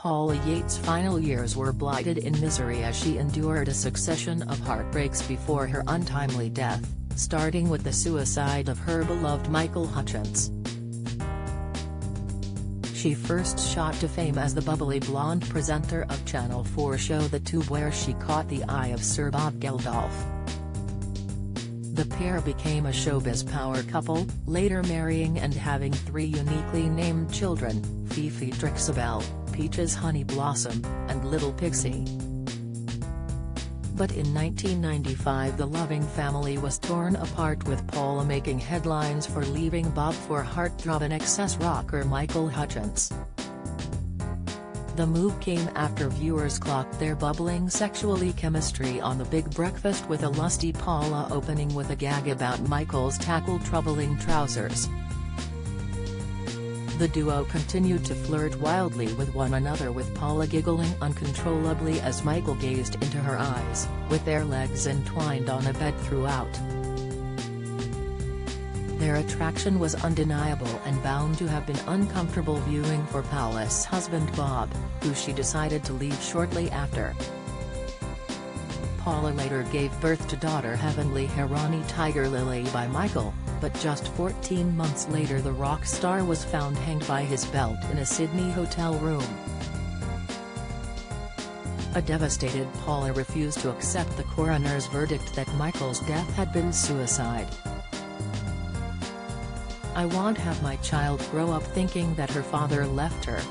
Paula Yates' final years were blighted in misery as she endured a succession of heartbreaks before her untimely death, starting with the suicide of her beloved Michael Hutchence. She first shot to fame as the bubbly blonde presenter of Channel 4 show The Tube, where she caught the eye of Sir Bob Geldof. The pair became a showbiz power couple, later marrying and having 3 uniquely named children, Fifi Trixabelle, Peaches Honey Blossom, and Little Pixie. But in 1995 the loving family was torn apart, with Paula making headlines for leaving Bob for heartthrob and excess rocker Michael Hutchence. The move came after viewers clocked their bubbling sexually chemistry on The Big Breakfast, with a lusty Paula opening with a gag about Michael's tackle-troubling trousers. The duo continued to flirt wildly with one another, with Paula giggling uncontrollably as Michael gazed into her eyes, with their legs entwined on a bed throughout. Their attraction was undeniable and bound to have been uncomfortable viewing for Paula's husband Bob, who she decided to leave shortly after. Paula later gave birth to daughter Heavenly Hirani Tiger Lily by Michael, but just 14 months later the rock star was found hanged by his belt in a Sydney hotel room. A devastated Paula refused to accept the coroner's verdict that Michael's death had been suicide. "I won't have my child grow up thinking that her father left her.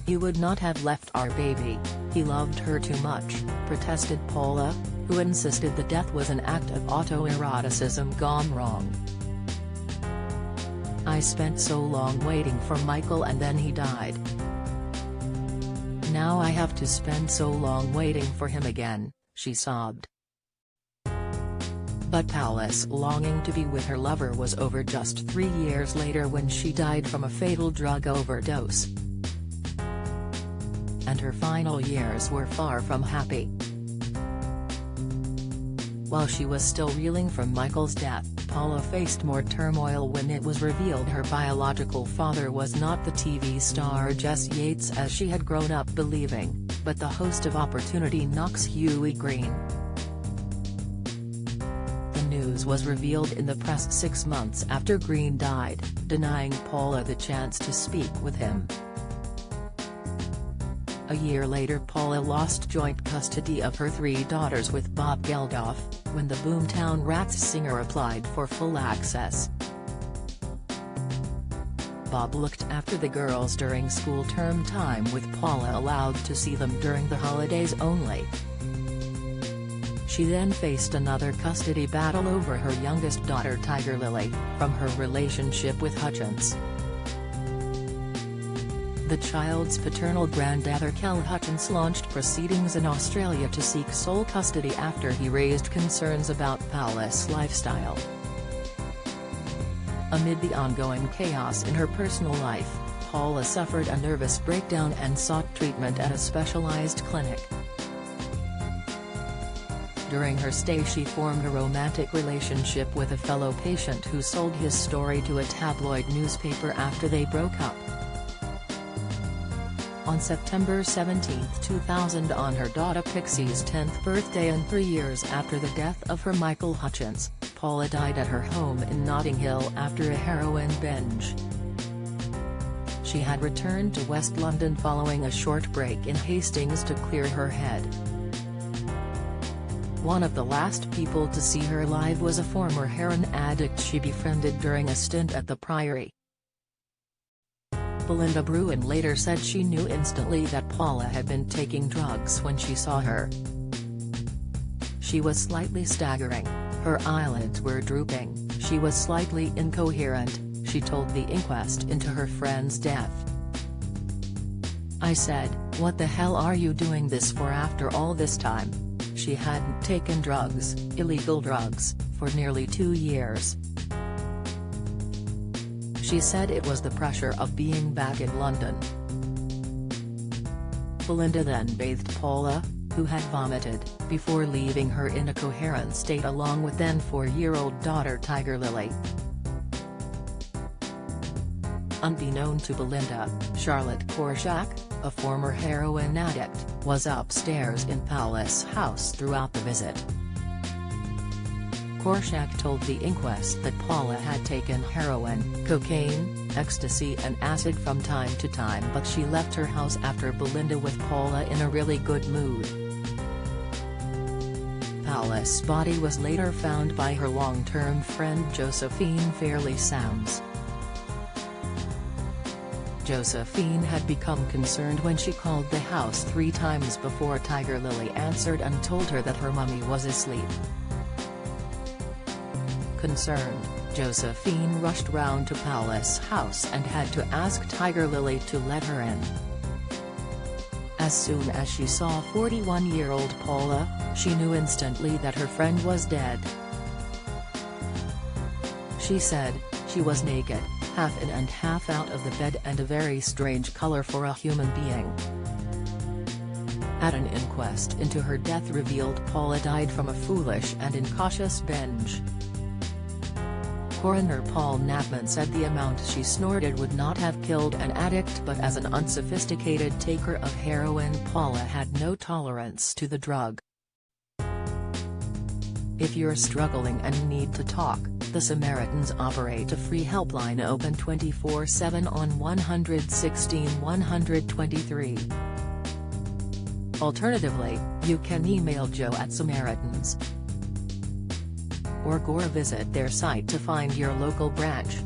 He would not have left our baby, he loved her too much," protested Paula, who insisted the death was an act of autoeroticism gone wrong. "I spent so long waiting for Michael and then he died. Now I have to spend so long waiting for him again," she sobbed. But Paula's longing to be with her lover was over just 3 years later, when she died from a fatal drug overdose. And her final years were far from happy. While she was still reeling from Michael's death, Paula faced more turmoil when it was revealed her biological father was not the TV star Jess Yates as she had grown up believing, but the host of Opportunity Knocks Huey Green. News was revealed in the press 6 months after Green died, denying Paula the chance to speak with him. A year later Paula lost joint custody of her 3 daughters with Bob Geldof, when the Boomtown Rats singer applied for full access. Bob looked after the girls during school term time, with Paula allowed to see them during the holidays only. She then faced another custody battle over her youngest daughter Tiger Lily, from her relationship with Hutchence. The child's paternal grandfather Kel Hutchence launched proceedings in Australia to seek sole custody after he raised concerns about Paula's lifestyle. Amid the ongoing chaos in her personal life, Paula suffered a nervous breakdown and sought treatment at a specialized clinic. During her stay she formed a romantic relationship with a fellow patient who sold his story to a tabloid newspaper after they broke up. On September 17, 2000, on her daughter Pixie's 10th birthday and 3 years after the death of her Michael Hutchence, Paula died at her home in Notting Hill after a heroin binge. She had returned to West London following a short break in Hastings to clear her head. One of the last people to see her live was a former heroin addict she befriended during a stint at the Priory. Belinda Bruin later said she knew instantly that Paula had been taking drugs when she saw her. She was slightly staggering, her eyelids were drooping, she was slightly incoherent, she told the inquest into her friend's death. "I said, what the hell are you doing this for after all this time?" She hadn't taken drugs, illegal drugs, for nearly 2 years. She said it was the pressure of being back in London. Belinda then bathed Paula, who had vomited, before leaving her in a coherent state along with then 4-year-old daughter Tiger Lily. Unbeknown to Belinda, Charlotte Korshak, a former heroin addict, was upstairs in Paula's house throughout the visit. Korshak told the inquest that Paula had taken heroin, cocaine, ecstasy and acid from time to time, but she left her house after Belinda with Paula in a really good mood. Paula's body was later found by her long-term friend Josephine Fairley Sams. Josephine had become concerned when she called the house 3 times before Tiger Lily answered and told her that her mummy was asleep. Concerned, Josephine rushed round to Paula's house and had to ask Tiger Lily to let her in. As soon as she saw 41-year-old Paula, she knew instantly that her friend was dead. She said, she was naked, half in and half out of the bed and a very strange color for a human being. At an inquest into her death revealed Paula died from a foolish and incautious binge. Coroner Paul Knappman said the amount she snorted would not have killed an addict, but as an unsophisticated taker of heroin, Paula had no tolerance to the drug. If you're struggling and need to talk, the Samaritans operate a free helpline open 24/7 on 116 123. Alternatively, you can email Joe at Samaritans. Or visit their site to find your local branch.